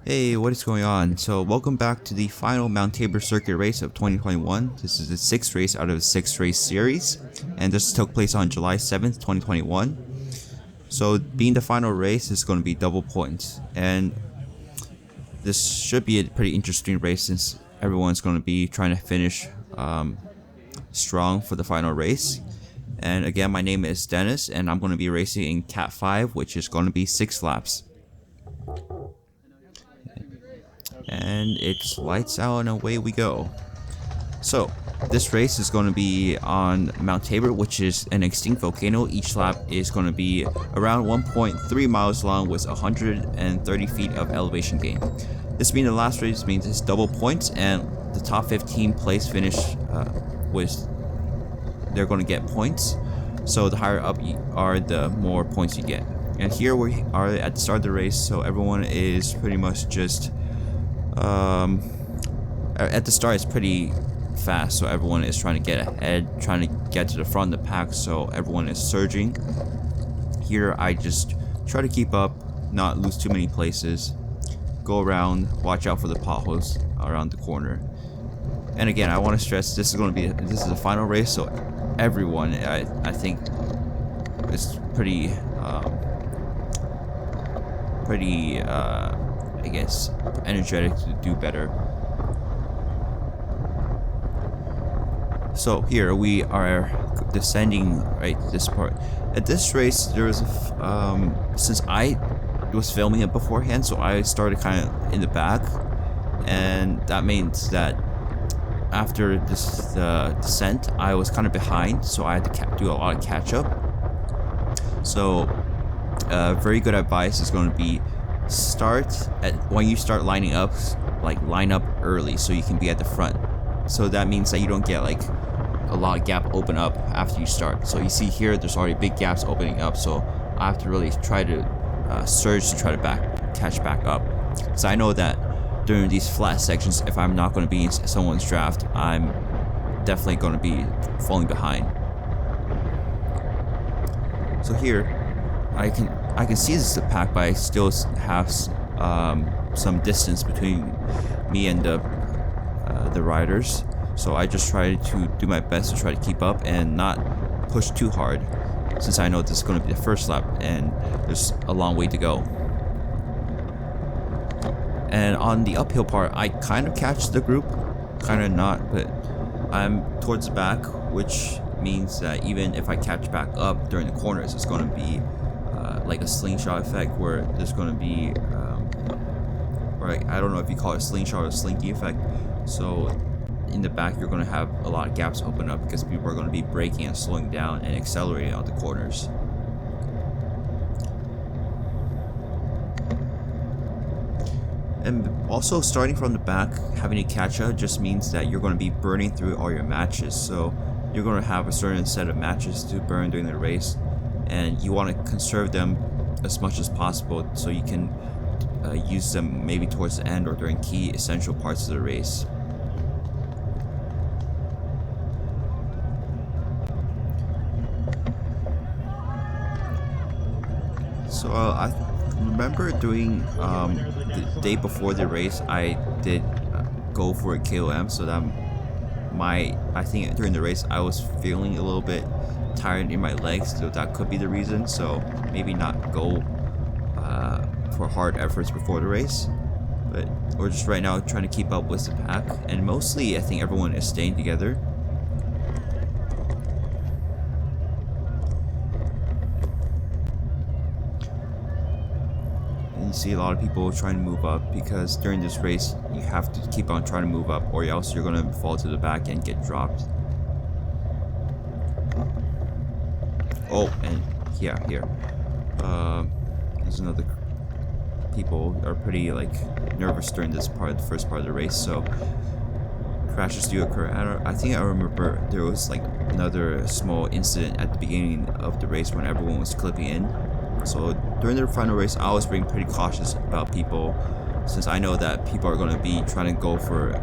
Hey, what is going on? So welcome back to the final Mount Tabor circuit race of 2021. This is the 6th race out of the 6 race series, and this took place on July 7th, 2021. So being the final race is going to be double points, and this should be a pretty interesting race since everyone's going to be trying to finish strong for the final race. And again, my name is Dennis, and I'm going to be racing in Cat 5, which is going to be 6 laps. And it's lights out and away we go. So this race is going to be on Mount Tabor, which is an extinct volcano. Each lap is going to be around 1.3 miles long with 130 feet of elevation gain. This being the last race means it's double points, and the top 15 place finish they're going to get points. So the higher up you are, the more points you get. And here we are at the start of the race, so everyone is pretty much just at the start it's pretty fast, so everyone is trying to get ahead, trying to get to the front of the pack, so everyone is surging. Here I just try to keep up, not lose too many places, go around, watch out for the potholes around the corner. And again, I want to stress this is the final race, so everyone I think is pretty I guess energetic to do better. So here we are descending right this part. At this race there was since I was filming it beforehand, so I started kind of in the back, and that means that after this descent I was kind of behind, so I had to do a lot of catch up. So very good advice is going to be when you start lining up, like line up early so you can be at the front. So that means that you don't get like a lot of gap open up after you start. So you see here there's already big gaps opening up, so I have to really try to surge to try to catch back up. So I know that during these flat sections, if I'm not going to be in someone's draft, I'm definitely going to be falling behind. So here I can see this is a pack, but I still have some distance between me and the riders. So I just try to do my best to try to keep up and not push too hard, since I know this is going to be the first lap and there's a long way to go. And on the uphill part, I kind of catch the group, kind of not, but I'm towards the back, which means that even if I catch back up during the corners, it's going to be like a slingshot effect, where there's going to be I don't know if you call it slingshot or slinky effect. So in the back you're going to have a lot of gaps open up because people are going to be braking and slowing down and accelerating out the corners. And also, starting from the back, having to catch up just means that you're going to be burning through all your matches. So you're going to have a certain set of matches to burn during the race, and you want to conserve them as much as possible so you can use them maybe towards the end or during key essential parts of the race. So I remember doing the day before the race, I did go for a KOM, so that I think during the race I was feeling a little bit tired in my legs, so that could be the reason. So maybe not go for hard efforts before the race, but we're just right now trying to keep up with the pack, and mostly I think everyone is staying together. You see a lot of people trying to move up, because during this race you have to keep on trying to move up, or else you're going to fall to the back and get dropped. Oh, and yeah, here there's another. People are pretty nervous during this part, the first part of the race, so crashes do occur. I think I remember there was another small incident at the beginning of the race when everyone was clipping in. So during the final race, I was being pretty cautious about people, since I know that people are going to be trying to go for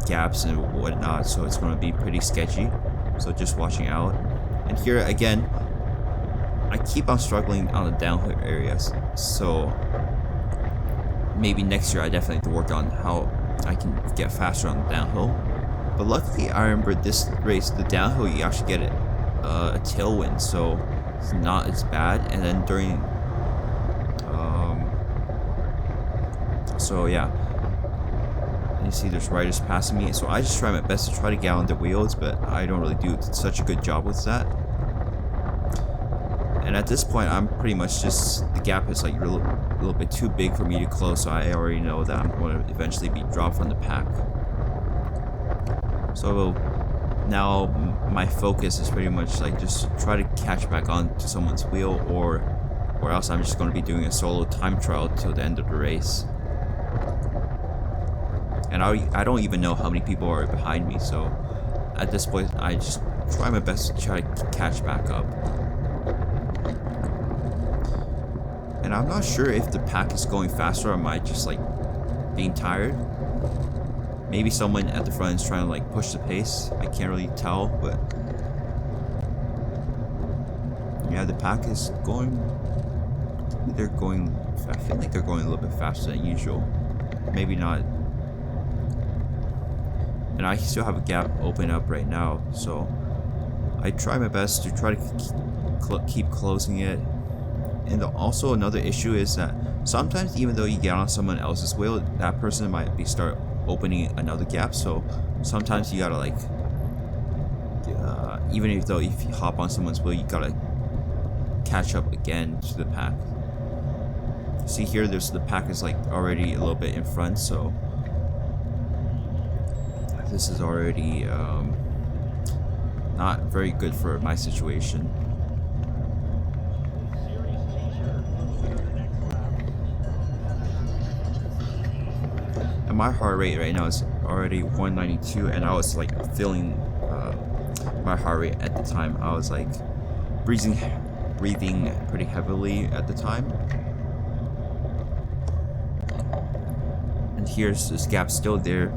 gaps and whatnot, so it's going to be pretty sketchy. So just watching out. And here again, I keep on struggling on the downhill areas. So maybe next year I definitely have to work on how I can get faster on the downhill. But luckily, I remember this race, the downhill, you actually get a tailwind, so it's not as bad. And then during, so yeah, and you see there's riders passing me, so I just try my best to try to get on the wheels, but I don't really do such a good job with that. And at this point, I'm pretty much just, the gap is like a little bit too big for me to close, so I already know that I'm going to eventually be dropped from the pack. So now my focus is pretty much like just try to catch back on to someone's wheel, or else I'm just going to be doing a solo time trial till the end of the race. And I don't even know how many people are behind me, so at this point I just try my best to try to catch back up. And I'm not sure if the pack is going faster or am I just like being tired. Maybe someone at the front is trying to like push the pace. I can't really tell, but yeah, the pack is going. They're going. I feel like they're going a little bit faster than usual. Maybe not. And I still have a gap open up right now, so I try my best to try to keep closing it. And also another issue is that sometimes even though you get on someone else's wheel, that person might start opening another gap, so sometimes you gotta like even if you hop on someone's wheel, you gotta catch up again to the pack. See here, the pack is like already a little bit in front, so this is already not very good for my situation. And my heart rate right now is already 192, and I was like feeling my heart rate at the time. I was like breathing pretty heavily at the time. And here's this gap still there.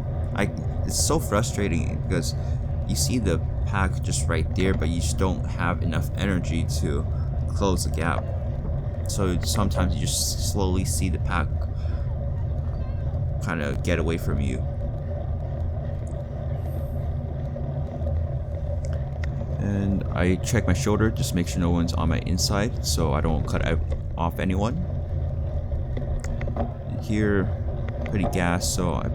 It's so frustrating because you see the pack just right there, but you just don't have enough energy to close the gap. So sometimes you just slowly see the pack kind of get away from you. And I check my shoulder, just make sure no one's on my inside so I don't cut off anyone. Here, pretty gassed, so I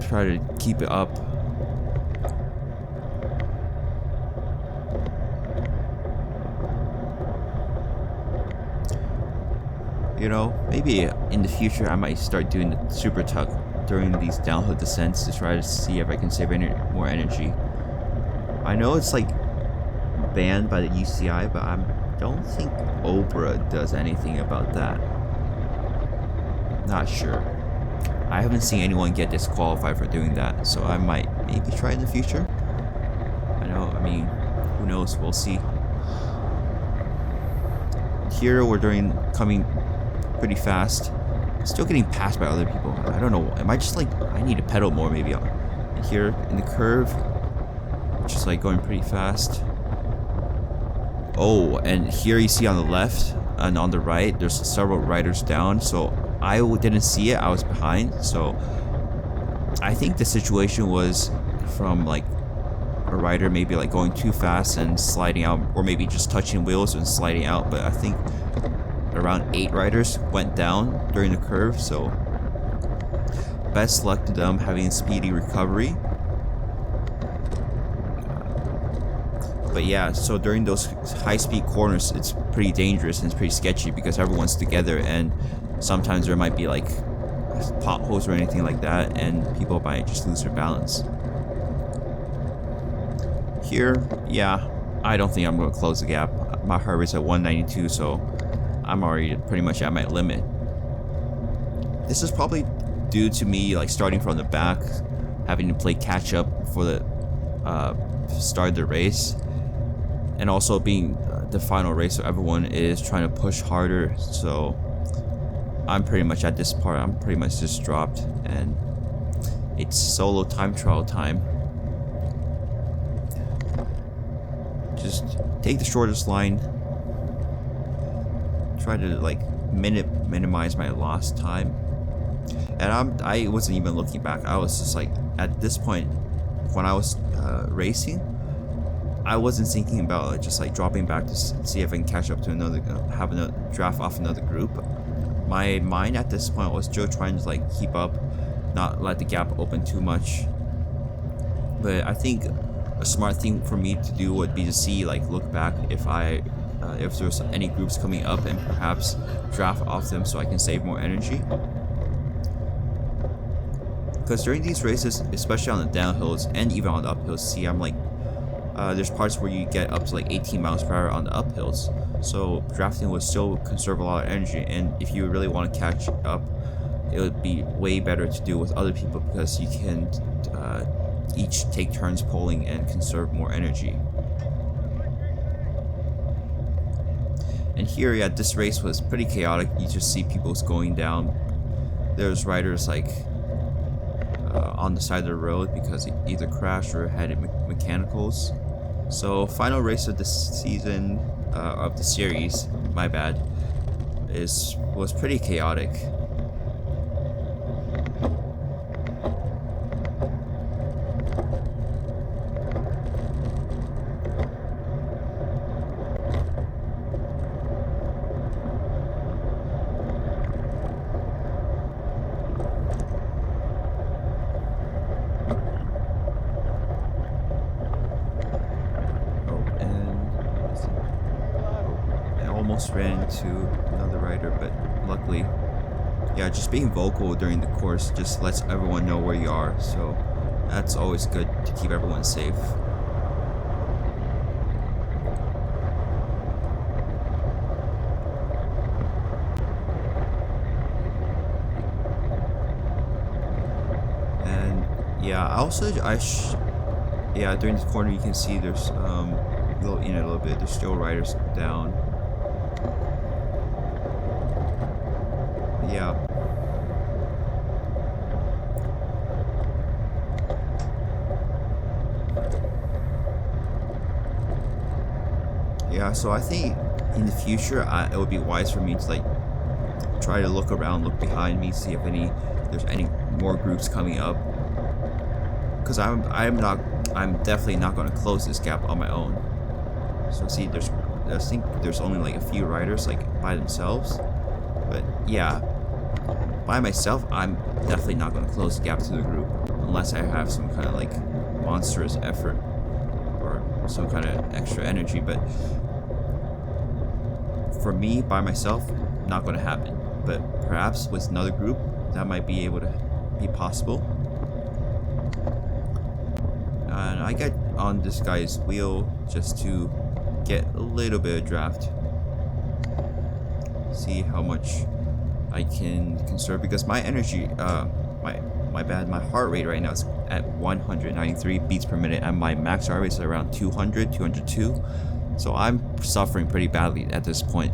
try to keep it up. You know, maybe in the future I might start doing the super tuck during these downhill descents to try to see if I can save any more energy. I know it's like banned by the UCI, but I don't think Oprah does anything about that. Not sure. I haven't seen anyone get disqualified for doing that, so I might maybe try in the future. I mean, who knows? We'll see. Here we're coming pretty fast. Still getting passed by other people. I don't know. Am I just like, I need to pedal more maybe. And here in the curve, just like going pretty fast. Oh, and here you see on the left and on the right, there's several riders down. So I didn't see it. I was behind. So I think the situation was from like a rider maybe like going too fast and sliding out, or maybe just touching wheels and sliding out. But I think around 8 riders went down during the curve, so best luck to them having a speedy recovery. But yeah, so during those high-speed corners, it's pretty dangerous and it's pretty sketchy because everyone's together, and sometimes there might be like potholes or anything like that, and people might just lose their balance. Here, yeah, I don't think I'm going to close the gap. My heart rate's at 192, so I'm already pretty much at my limit. This is probably due to me like starting from the back, having to play catch up for the start of the race, and also being the final race, so everyone is trying to push harder. So I'm pretty much at this part, I'm pretty much just dropped, and it's solo time trial time. Just take the shortest line. Try to like minute minimize my lost time. And I wasn't even looking back. I was just like, at this point, when I was racing, I wasn't thinking about like, just like dropping back to see if I can catch up to another, have another draft off another group. My mind at this point was still trying to like keep up, not let the gap open too much. But I think a smart thing for me to do would be to see, like, look back if there's any groups coming up and perhaps draft off them so I can save more energy. Because during these races, especially on the downhills and even on the uphills, see, I'm like, there's parts where you get up to like 18 miles per hour on the uphills. So drafting would still conserve a lot of energy, and if you really want to catch up, it would be way better to do with other people because you can each take turns pulling and conserve more energy. And here, yeah, this race was pretty chaotic. You just see people going down. There's riders like on the side of the road because they either crashed or had mechanicals. So final race of the season, of the series, my bad, was pretty chaotic. Ran into another rider, but luckily, yeah, just being vocal during the course just lets everyone know where you are, so that's always good to keep everyone safe. And yeah, also yeah, during this corner you can see there's a little bit, there's still riders down. Yeah. Yeah, so I think in the future it would be wise for me to like try to look around, look behind me, see if there's any more groups coming up. Because I'm definitely not going to close this gap on my own. So see, I think there's only like a few riders like by themselves. But yeah, by myself, I'm definitely not going to close the gap to the group unless I have some kind of like monstrous effort or some kind of extra energy. But for me, by myself, not going to happen. But perhaps with another group, that might be able to be possible. And I get on this guy's wheel just to get a little bit of draft. See how much I can conserve, because my energy, my heart rate right now is at 193 beats per minute, and my max heart rate is around 200, 202. So I'm suffering pretty badly at this point.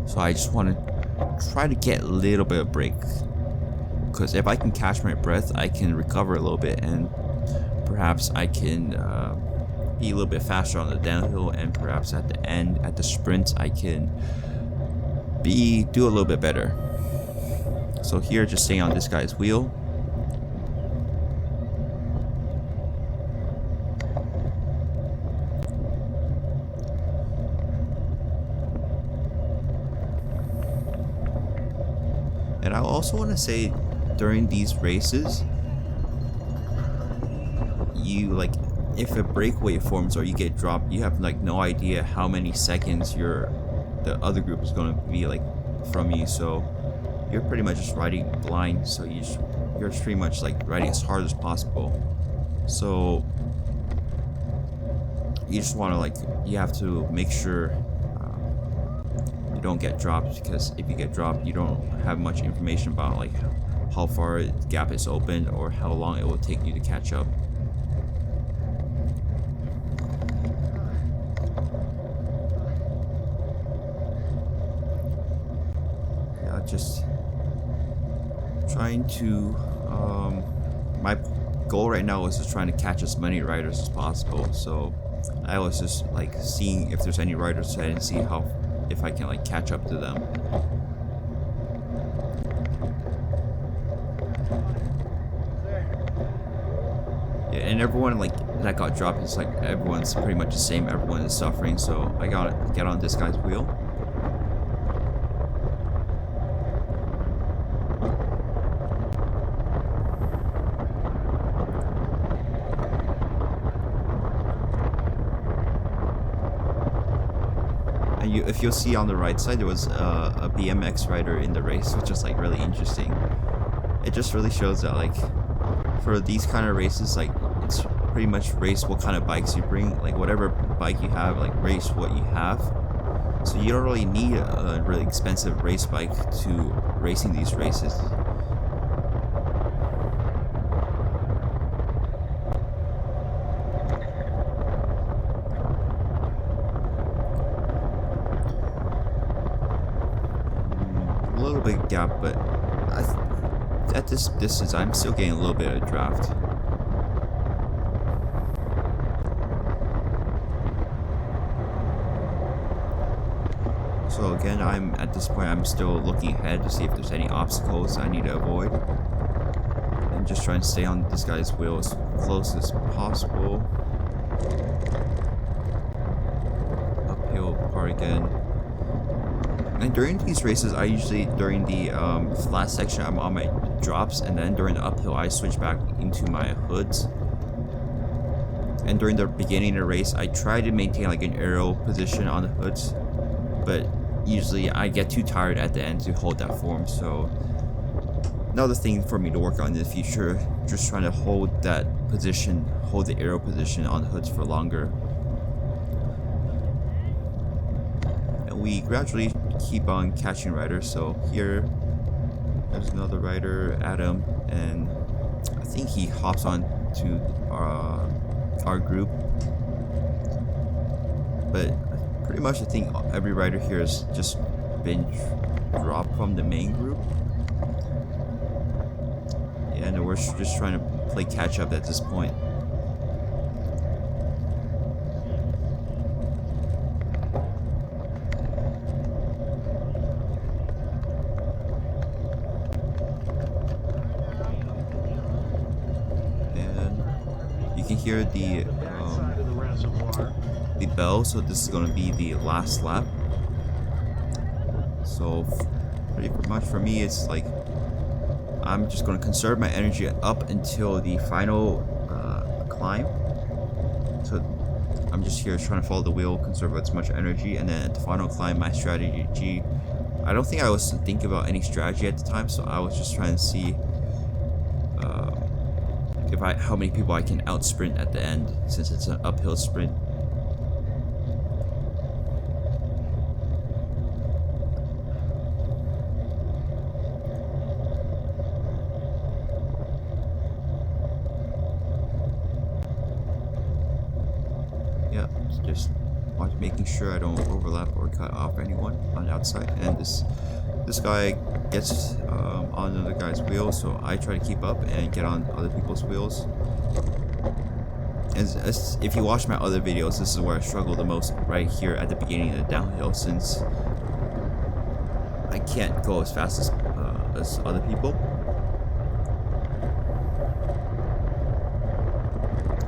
So I just want to try to get a little bit of break, because if I can catch my breath, I can recover a little bit, and perhaps I can be a little bit faster on the downhill, and perhaps at the end, at the sprints, I can do a little bit better. So here, just staying on this guy's wheel. And I also want to say, during these races, you like, if a breakaway forms or you get dropped, you have like no idea how many seconds the other group is going to be like from you, so you're pretty much just riding blind. So you're pretty much like riding as hard as possible. So you just want to like, you have to make sure you don't get dropped, because if you get dropped, you don't have much information about like how far the gap is open or how long it will take you to catch up. Just trying to my goal right now is just trying to catch as many riders as possible. So I was just like seeing if there's any riders ahead and see how if I can like catch up to them. Yeah, and everyone like that got dropped, it's like everyone's pretty much the same, everyone is suffering, so I gotta get on this guy's wheel. And if you'll see on the right side, there was a BMX rider in the race, which is like really interesting. It just really shows that like for these kind of races, like it's pretty much race what kind of bikes you bring, like whatever bike you have, like race what you have. So you don't really need a really expensive race bike to racing these races. A little bit gap, but at this distance I'm still getting a little bit of draft. So again, at this point I'm still looking ahead to see if there's any obstacles I need to avoid. And just trying to stay on this guy's wheel as close as possible. Uphill part again. And during these races, I usually, during the flat section, I'm on my drops, and then during the uphill, I switch back into my hoods. And during the beginning of the race, I try to maintain like an aero position on the hoods, but usually I get too tired at the end to hold that form. So another thing for me to work on in the future, just trying to hold that position, hold the aero position on the hoods for longer. And we gradually keep on catching riders. So here there's another rider, Adam, and I think he hops on to our group. But pretty much I think every rider here has just been dropped from the main group. Yeah, and we're just trying to play catch up at this point. You can hear the bell, so this is going to be the last lap. So pretty much for me, it's like I'm just going to conserve my energy up until the final climb. So I'm just here trying to follow the wheel, conserve as much energy, and then at the final climb, my strategy. I don't think I was thinking about any strategy at the time, so I was just trying to see how many people I can out sprint at the end, since it's an uphill sprint. Yeah, just making sure I don't overlap or cut off anyone on the outside. And this guy gets on another guy's wheel, so I try to keep up and get on other people's wheels. As if you watch my other videos, this is where I struggle the most, right here at the beginning of the downhill, since I can't go as fast as other people.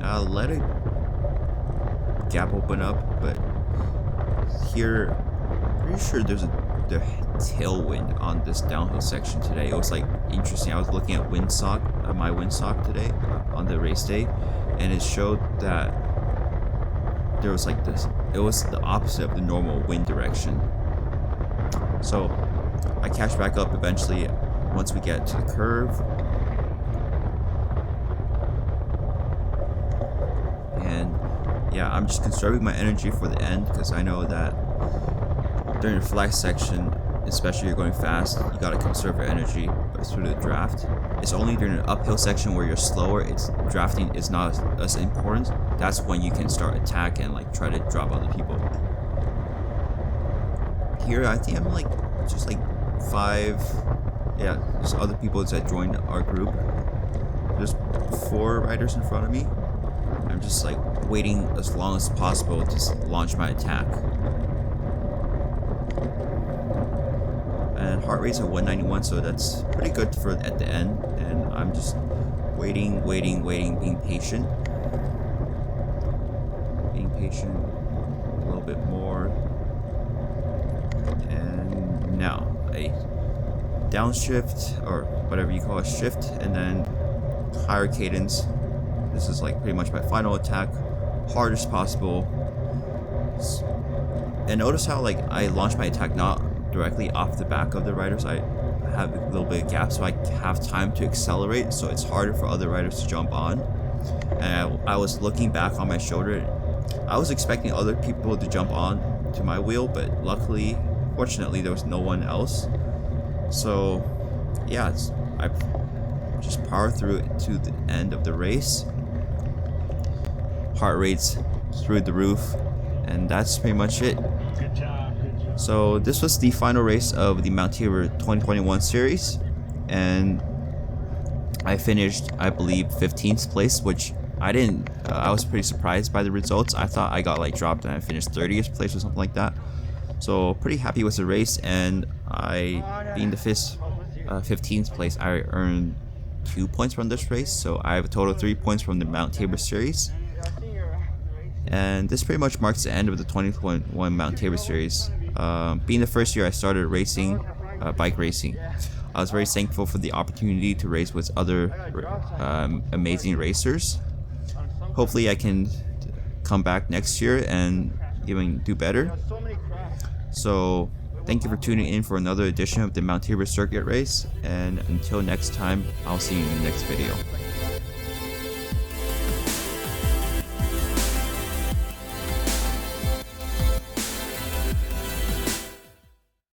I'll let a gap open up, but here, pretty sure there's a tailwind on this downhill section today. It was like interesting. I was looking at my windsock today on the race day, and it showed that there was like this. It was the opposite of the normal wind direction. So I catch back up eventually once we get to the curve. And yeah, I'm just conserving my energy for the end, because I know that during the flat section, especially you're going fast, you gotta conserve your energy through the draft. It's only during the uphill section where you're slower, drafting is not as important. That's when you can start attack and like try to drop other people. Here I think I'm like just like 5, yeah, just other people that joined our group. There's 4 riders in front of me. I'm just like waiting as long as possible to launch my attack. And heart rate's at 191, so that's pretty good for at the end. And I'm just waiting, being patient. Being patient a little bit more. And now a downshift, or whatever you call a shift, and then higher cadence. This is like pretty much my final attack, hard as possible. And notice how like I launched my attack not directly off the back of the riders. I have a little bit of gap so I have time to accelerate, so it's harder for other riders to jump on. And I was looking back on my shoulder. I was expecting other people to jump on to my wheel, but luckily, fortunately, there was no one else. So yeah, I just power through it to the end of the race. Heart rates through the roof, and that's pretty much it. Good job. So this was the final race of the Mount Tabor 2021 series, and I finished, I believe, 15th place, which I didn't. I was pretty surprised by the results. I thought I got like dropped and I finished 30th place or something like that. So pretty happy with the race, and I being the 15th place, I earned 2 points from this race. So I have a total of 3 points from the Mount Tabor series. And this pretty much marks the end of the 2021 Mount Tabor series. Being the first year I started racing, bike racing, I was very thankful for the opportunity to race with other amazing racers. Hopefully I can come back next year and even do better. So thank you for tuning in for another edition of the Mount Tabor Circuit race, and until next time, I'll see you in the next video.